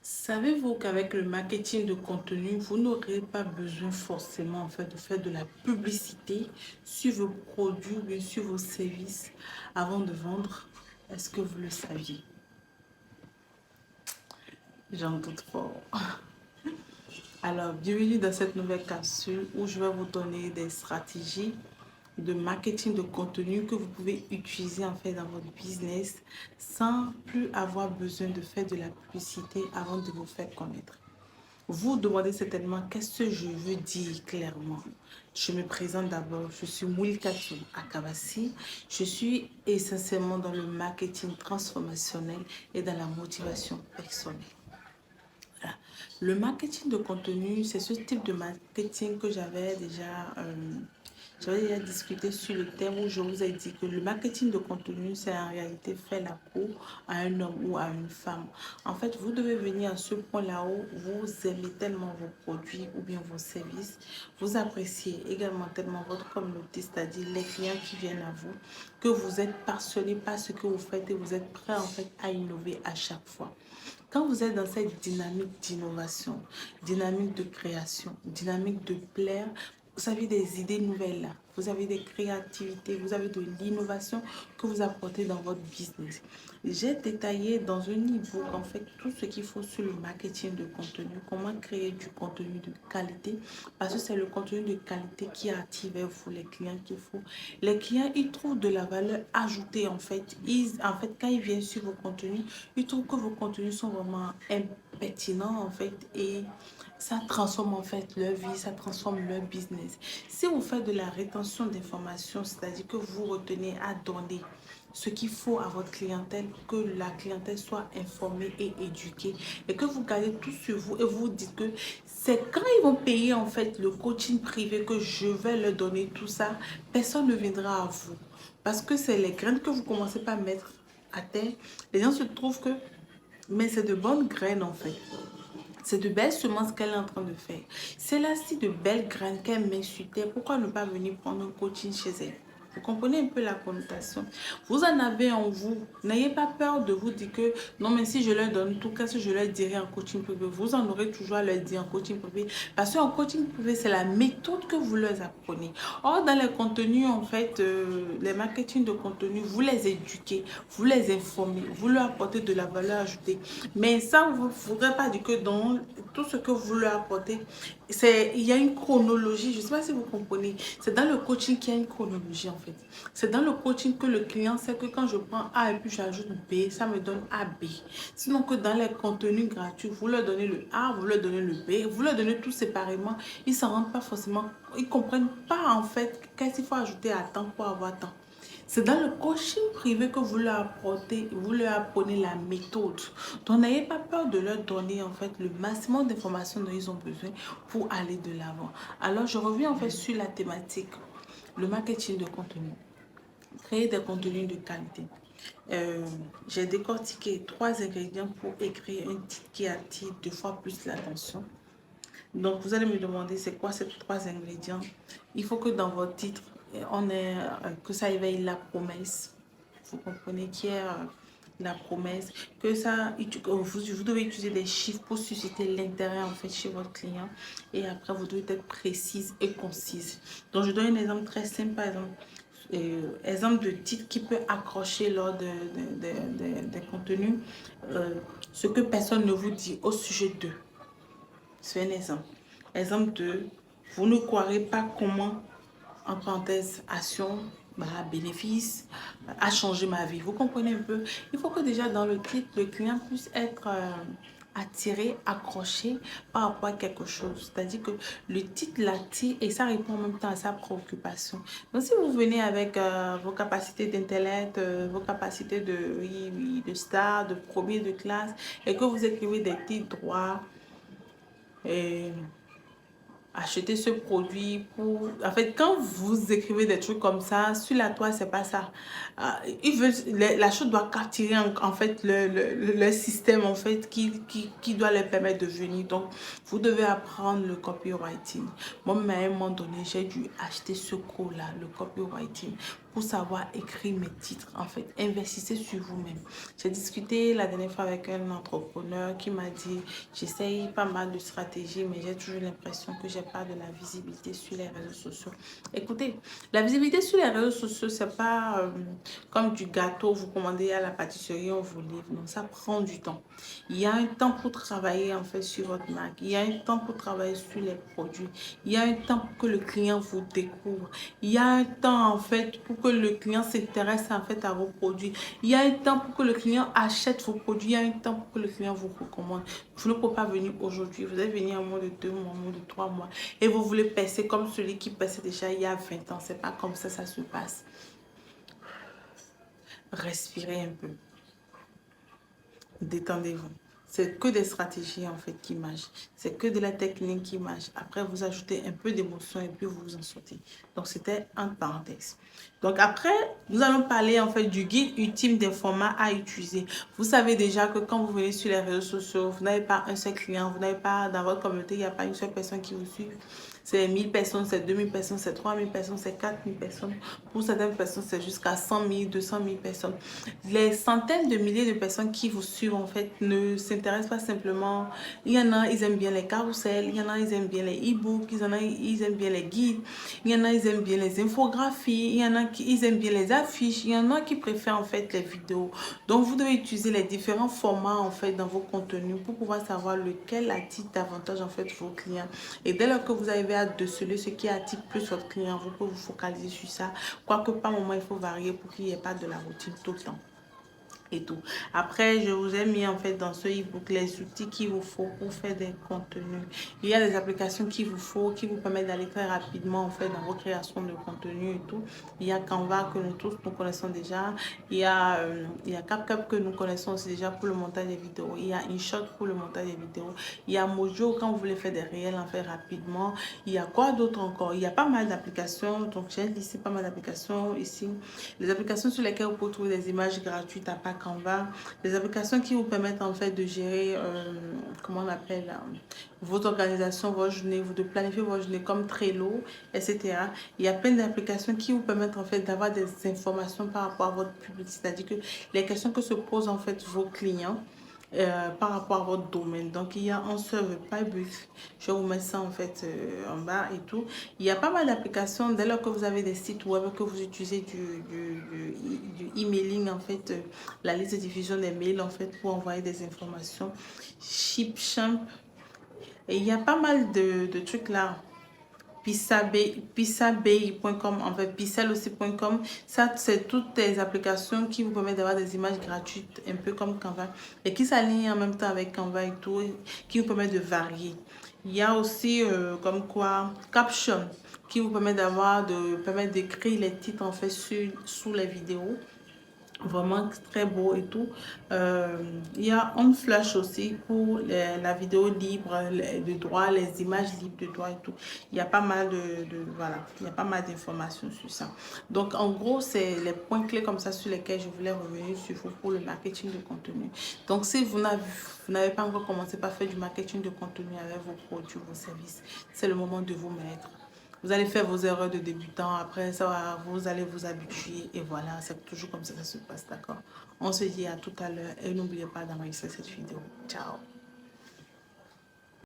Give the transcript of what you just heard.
Savez-vous qu'avec le marketing de contenu, vous n'aurez pas besoin forcément de faire de la publicité sur vos produits ou bien sur vos services avant de vendre? Est-ce que vous le saviez? J'en doute fort. Alors, bienvenue dans cette nouvelle capsule où je vais vous donner des stratégies de marketing de contenu que vous pouvez utiliser dans votre business sans plus avoir besoin de faire de la publicité avant de vous faire connaître. Vous demandez certainement qu'est-ce que je veux dire clairement. Je me présente d'abord, je suis Moulikatu Akabasi. Je suis essentiellement dans le marketing transformationnel et dans la motivation personnelle. Voilà. Le marketing de contenu, c'est ce type de marketing que j'avais déjà discuté sur le thème où je vous ai dit que le marketing de contenu, c'est en réalité faire la peau à un homme ou à une femme. En fait, vous devez venir à ce point-là où vous aimez tellement vos produits ou bien vos services, vous appréciez également tellement votre communauté, c'est-à-dire les clients qui viennent à vous, que vous êtes passionné par ce que vous faites et vous êtes prêt à innover à chaque fois. Quand vous êtes dans cette dynamique d'innovation, dynamique de création, dynamique de plaire, vous avez des idées nouvelles, vous avez des créativités, vous avez de l'innovation que vous apportez dans votre business. J'ai détaillé dans un e-book en fait tout ce qu'il faut sur le marketing de contenu, comment créer du contenu de qualité, parce que c'est le contenu de qualité qui attire vers vous les clients qu'il faut. Les clients, ils trouvent de la valeur ajoutée en fait. Quand ils viennent sur vos contenus, ils trouvent que vos contenus sont vraiment pertinents en fait et ça transforme en fait leur vie, ça transforme leur business. Si vous faites de la rétention d'informations, c'est-à-dire que vous retenez à donner ce qu'il faut à votre clientèle, que la clientèle soit informée et éduquée et que vous gardez tout sur vous et vous dites que c'est quand ils vont payer en fait le coaching privé que je vais leur donner tout ça, personne ne viendra à vous. Parce que c'est les graines que vous commencez par mettre à terre. Les gens se trouvent que, mais c'est de bonnes graines en fait. C'est de belles semences qu'elle est en train de faire. C'est là si de belles graines qu'elle met sur terre. Pourquoi ne pas venir prendre un coaching chez elle? Vous comprenez un peu la connotation. Vous en avez en vous. N'ayez pas peur de vous dire que non, mais si je leur donne tout, qu'est-ce que je leur dirai en coaching privé? Vous en aurez toujours à leur dire en coaching privé. Parce qu'en coaching privé, c'est la méthode que vous leur apprenez. Or, dans les contenus, en fait, les marketing de contenu, vous les éduquez, vous les informez, vous leur apportez de la valeur ajoutée. Mais ça, vous ne faudrait pas dire que dans tout ce que vous leur apportez, il y a une chronologie. Je ne sais pas si vous comprenez. C'est dans le coaching qu'il y a une chronologie en fait. C'est dans le coaching que le client sait que quand je prends A et puis j'ajoute B, ça me donne AB. Sinon que dans les contenus gratuits, vous leur donnez le A, vous leur donnez le B, vous leur donnez tout séparément. Ils ne s'en rendent pas forcément, ils ne comprennent pas en fait qu'est-ce qu'il faut ajouter à temps pour avoir temps. C'est dans le coaching privé que vous leur apprenez la méthode. Donc, n'ayez pas peur de leur donner en fait le maximum d'informations dont ils ont besoin pour aller de l'avant. Alors, je reviens en fait sur la thématique, le marketing de contenu. Créer des contenus de qualité. J'ai décortiqué 3 ingrédients pour écrire un titre qui attire 2 fois plus l'attention. Donc, vous allez me demander c'est quoi ces 3 ingrédients. Il faut que dans votre titre, que ça éveille la promesse. Vous comprenez qui est la promesse. Vous devez utiliser des chiffres pour susciter l'intérêt en fait chez votre client. Et après, vous devez être précise et concise. Donc, je donne un exemple très simple, par exemple. Exemple de titre qui peut accrocher lors des contenus. Ce que personne ne vous dit au sujet d'eux. C'est un exemple. Exemple 2, vous ne croirez pas comment, en parenthèse, action, bénéfice, a changé ma vie. Vous comprenez un peu? Il faut que déjà dans le titre, le client puisse être attiré, accroché par rapport à quelque chose. C'est-à-dire que le titre l'attire et ça répond en même temps à sa préoccupation. Donc si vous venez avec vos capacités d'intellect, vos capacités de star, de premier de classe, et que vous écrivez des titres droits, et acheter ce produit pour... En fait, quand vous écrivez des trucs comme ça, sur la toile, c'est pas ça. La chose doit capturer en fait le système en fait qui doit leur permettre de venir. Donc, vous devez apprendre le copywriting. Moi-même, à un moment donné, j'ai dû acheter ce cours-là, le copywriting, pour savoir écrire mes titres, en fait. Investissez sur vous-même. J'ai discuté la dernière fois avec un entrepreneur qui m'a dit, j'essaye pas mal de stratégies, mais j'ai toujours l'impression que j'ai pas de la visibilité sur les réseaux sociaux. Écoutez, la visibilité sur les réseaux sociaux, c'est pas comme du gâteau, vous commandez à la pâtisserie, on vous livre. Non, ça prend du temps. Il y a un temps pour travailler en fait sur votre marque. Il y a un temps pour travailler sur les produits. Il y a un temps pour que le client vous découvre. Il y a un temps en fait pour que le client s'intéresse en fait à vos produits. Il y a un temps pour que le client achète vos produits. Il y a un temps pour que le client vous recommande. Vous ne pouvez pas venir aujourd'hui. Vous êtes venu en moins de 2 mois, en moins de 3 mois. Et vous voulez percer comme celui qui perçait déjà il y a 20 ans. C'est pas comme ça se passe. Respirez un peu. Détendez-vous. C'est que des stratégies en fait qui marchent. C'est que de la technique qui marche. Après, vous ajoutez un peu d'émotion et puis vous en sortez. Donc, c'était en parenthèse. Donc, après, nous allons parler en fait du guide ultime des formats à utiliser. Vous savez déjà que quand vous venez sur les réseaux sociaux, vous n'avez pas un seul client, vous n'avez pas dans votre communauté, il n'y a pas une seule personne qui vous suit. C'est 1000 personnes, c'est 2000 personnes, c'est 3000 personnes, c'est 4000 personnes. Pour certaines personnes, c'est jusqu'à 100 000, 200 000 personnes. Les centaines de milliers de personnes qui vous suivent, en fait, ne s'intéressent pas simplement. Il y en a, ils aiment bien les carousels. Il y en a, ils aiment bien les e-books. Il y en a, ils aiment bien les guides. Il y en a, ils aiment bien les infographies. Il y en a, ils aiment bien les affiches. Il y en a qui préfèrent, en fait, les vidéos. Donc, vous devez utiliser les différents formats, en fait, dans vos contenus pour pouvoir savoir lequel attire davantage, en fait, vos clients. Et dès lors que vous arrivez à déceler ce qui attire plus votre client, vous pouvez vous focaliser sur ça. Quoique par moment, il faut varier pour qu'il n'y ait pas de la routine tout le temps. Et tout. Après, je vous ai mis en fait dans ce e-book les outils qu'il vous faut pour faire des contenus. Il y a des applications qu'il vous faut, qui vous permettent d'aller très rapidement en fait dans vos créations de contenu et tout. Il y a Canva que nous tous nous connaissons déjà. Il y a CapCut que nous connaissons aussi déjà pour le montage des vidéos. Il y a InShot pour le montage des vidéos. Il y a Mojo quand vous voulez faire des réels en fait rapidement. Il y a quoi d'autre encore? Il y a pas mal d'applications. Donc j'ai listé pas mal d'applications ici. Les applications sur lesquelles vous pouvez trouver des images gratuites à pas Canva, des applications qui vous permettent en fait de gérer, comment on appelle, votre organisation, votre journée, de planifier votre journée comme Trello, etc. Il y a plein d'applications qui vous permettent en fait d'avoir des informations par rapport à votre public, c'est-à-dire que les questions que se posent en fait vos clients, par rapport à votre domaine. Donc, il y a un serveur Pybus. Je vais vous mettre ça en fait en bas et tout. Il y a pas mal d'applications. Dès lors que vous avez des sites web, que vous utilisez du emailing en fait, la liste de diffusion des mails en fait pour envoyer des informations. Shipchamp. Et il y a pas mal de trucs là. Pixabay.com, en fait, Pixel aussi.com. Ça, c'est toutes les applications qui vous permettent d'avoir des images gratuites, un peu comme Canva, et qui s'alignent en même temps avec Canva et tout, qui vous permettent de varier. Il y a aussi, comme quoi, Caption, qui vous permet permettre d'écrire les titres, en fait, sous les vidéos. Vraiment très beau et tout. Il y a un flash aussi pour la vidéo libre de droit, les images libres de droit et tout. Il y a pas mal voilà, il y a pas mal d'informations sur ça. Donc en gros, c'est les points clés comme ça sur lesquels je voulais revenir sur vous pour le marketing de contenu. Donc si vous n'avez pas encore commencé par faire du marketing de contenu avec vos produits, vos services, c'est le moment de vous mettre. Vous allez faire vos erreurs de débutant. Après, vous allez vous habituer. Et voilà, c'est toujours comme ça que ça se passe, d'accord? On se dit à tout à l'heure. Et n'oubliez pas d'enregistrer cette vidéo. Ciao!